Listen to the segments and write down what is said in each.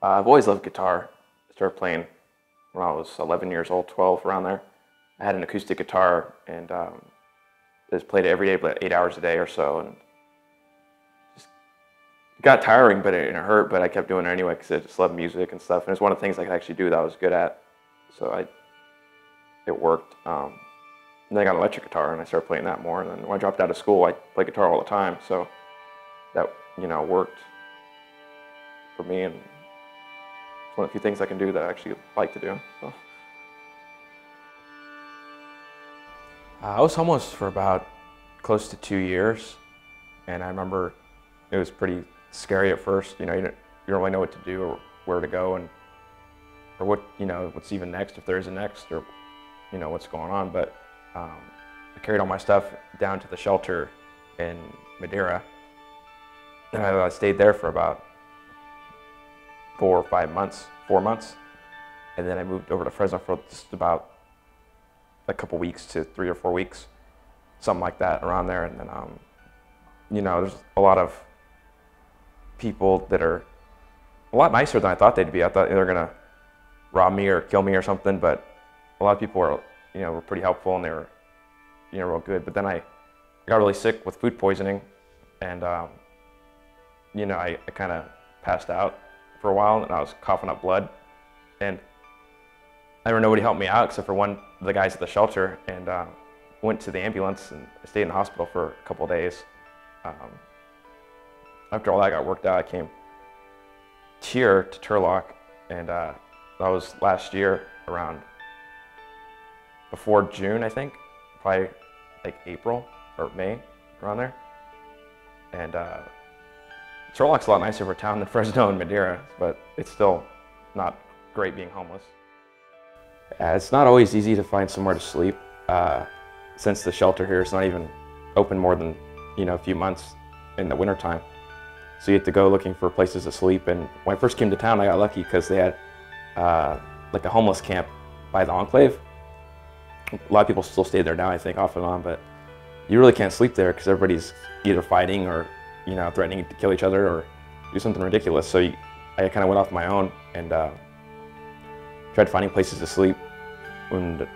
I've always loved guitar. I started playing when I was 11 years old, 12, around there. I had an acoustic guitar and just played it every day, but 8 hours a day or so. And just got tiring, but it hurt, but I kept doing it anyway because I just loved music and stuff. And it's one of the things I could actually do that I was good at. So it worked. And then I got an electric guitar and I started playing that more. And then when I dropped out of school, I played guitar all the time. So that, worked for me. And it's one of the few things I can do that I actually like to do. So. I was homeless for about close to 2 years, and I remember it was pretty scary at first. You don't really know what to do or where to go, and or what's even next, if there is a next, or what's going on. But I carried all my stuff down to the shelter in Madeira, and I stayed there for about 4 months, and then I moved over to Fresno for just about a couple weeks to 3 or 4 weeks, something like that, around there. And then there's a lot of people that are a lot nicer than I thought they'd be. I thought they were gonna rob me or kill me or something, but a lot of people were pretty helpful, and they were real good. But then I got really sick with food poisoning, and I kind of passed out for a while, and I was coughing up blood, and I remember nobody helped me out except for one of the guys at the shelter, and went to the ambulance, and I stayed in the hospital for a couple of days. After all that got worked out, I came here to Turlock, and that was last year, around before June, I think, probably like April or May, around there. And Turlock's a lot nicer of a town than Fresno and Madeira, but it's still not great being homeless. It's not always easy to find somewhere to sleep. Since the shelter here is not even open more than a few months in the wintertime. So you have to go looking for places to sleep. And when I first came to town, I got lucky because they had like a homeless camp by the Enclave. A lot of people still stay there now, I think, off and on, but you really can't sleep there because everybody's either fighting or threatening to kill each other or do something ridiculous. So I kind of went off my own and tried finding places to sleep. And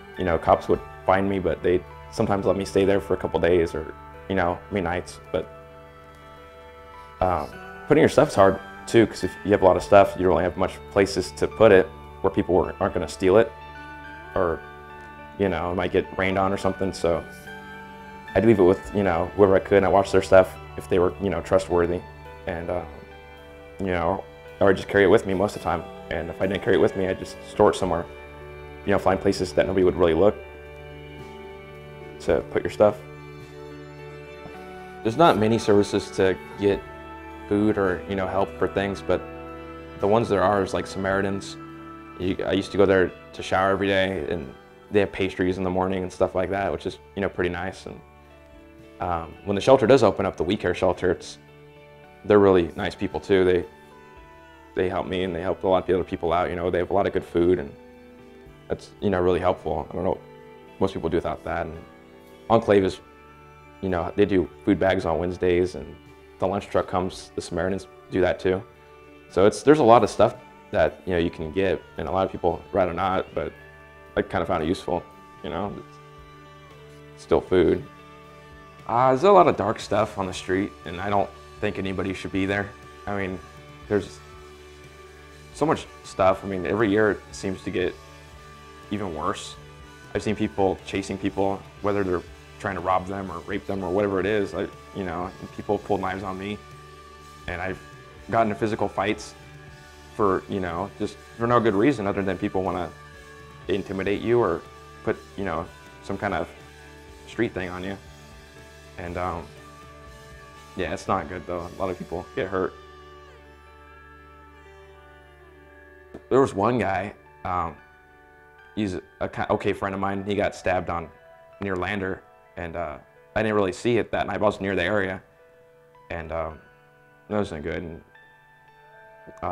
cops would find me, but they sometimes let me stay there for a couple days or nights. But putting your stuff's hard too, because if you have a lot of stuff, you don't really have much places to put it where people aren't going to steal it, or it might get rained on or something. So I'd leave it with whoever I could, and I watched their stuff if they were trustworthy, and or I'd just carry it with me most of the time. And if I didn't carry it with me, I'd just store it somewhere. Find places that nobody would really look to put your stuff. There's not many services to get food or help for things, but the ones there are is like Samaritans. I used to go there to shower every day, and they have pastries in the morning and stuff like that, which is pretty nice. And when the shelter does open up, the We Care shelter, they're really nice people too. They help me, and they help a lot of the other people out. They have a lot of good food, and that's really helpful. I don't know what most people do without that. And Enclave is, they do food bags on Wednesdays, and the lunch truck comes. The Samaritans do that too. So there's a lot of stuff that you can get, and a lot of people rather not, but I kind of found it useful. It's still food. There's a lot of dark stuff on the street, and I don't think anybody should be there. I mean, there's so much stuff. I mean, every year it seems to get even worse. I've seen people chasing people, whether they're trying to rob them or rape them or whatever it is. You know, people pull knives on me, and I've gotten into physical fights for, you know, just for no good reason other than people want to intimidate you or put, you know, some kind of street thing on you. And yeah, it's not good though. A lot of people get hurt. There was one guy, he's a okay friend of mine. He got stabbed near Lander, and I didn't really see it that night. I was near the area, and that wasn't good. And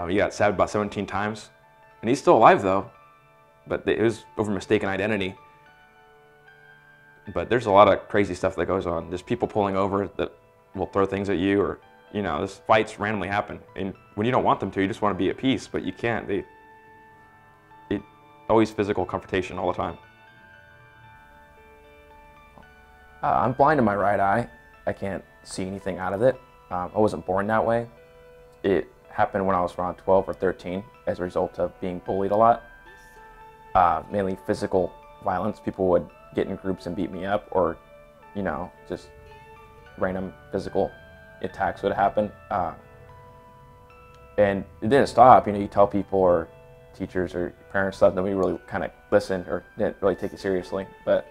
he got stabbed about 17 times, and he's still alive though. But it was over mistaken identity. But there's a lot of crazy stuff that goes on. There's people pulling over that will throw things at you, or, you know, this fights randomly happen. And when you don't want them to, you just want to be at peace, but you can't. It always physical confrontation all the time. I'm blind in my right eye. I can't see anything out of it. I wasn't born that way. It happened when I was around 12 or 13 as a result of being bullied a lot. Mainly physical violence. People would get in groups and beat me up, or, you know, just random physical attacks would happen. And it didn't stop. You know, you tell people or teachers or parents stuff, nobody really kind of listened or didn't really take it seriously. But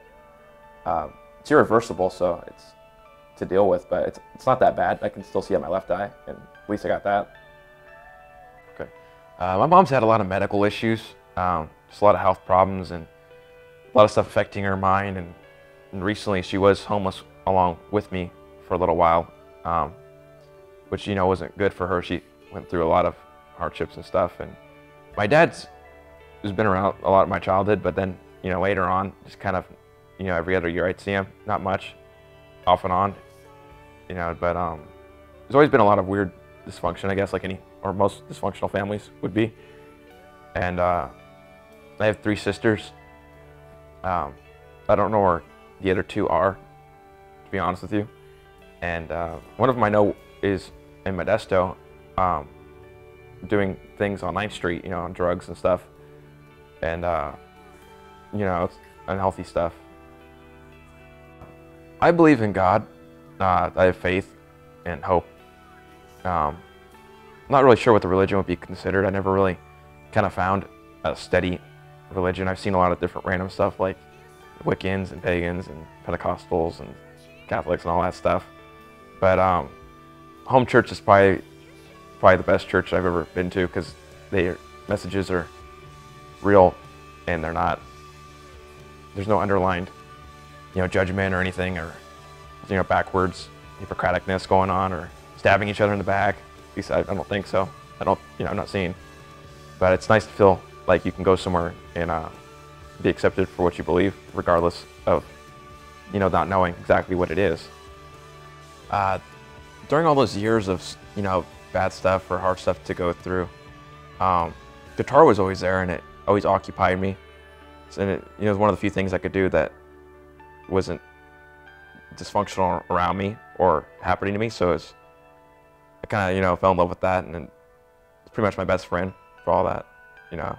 it's irreversible, so it's to deal with, but it's not that bad. I can still see out my left eye, and at least I got that. Okay. My mom's had a lot of medical issues, just a lot of health problems, and a lot of stuff affecting her mind. And recently she was homeless along with me for a little while, which, you know, wasn't good for her. She went through a lot of hardships and stuff. And my dad's has been around a lot of my childhood, but then, you know, later on, just kind of, you know, every other year I'd see him, not much, off and on, you know. But there's always been a lot of weird dysfunction, I guess, like any or most dysfunctional families would be. And I have 3 sisters. I don't know where the other 2 are, to be honest with you. And one of them I know is in Modesto, doing things on 9th Street, you know, on drugs and stuff. And, you know, it's unhealthy stuff. I believe in God. I have faith and hope. I'm not really sure what the religion would be considered. I never really kind of found a steady religion. I've seen a lot of different random stuff like Wiccans and pagans and Pentecostals and Catholics and all that stuff. But home church is probably the best church I've ever been to, because their messages are real and there's no underlined, you know, judgment or anything, or, you know, backwards Hippocraticness going on, or stabbing each other in the back. At least I don't think so. I'm not seeing. But it's nice to feel like you can go somewhere and be accepted for what you believe, regardless of, you know, not knowing exactly what it is. During all those years of, you know, bad stuff or hard stuff to go through, guitar was always there, and it always occupied me. And it, you know, was one of the few things I could do that wasn't dysfunctional around me or happening to me. So I kind of, you know, fell in love with that, and it's pretty much my best friend for all that, you know.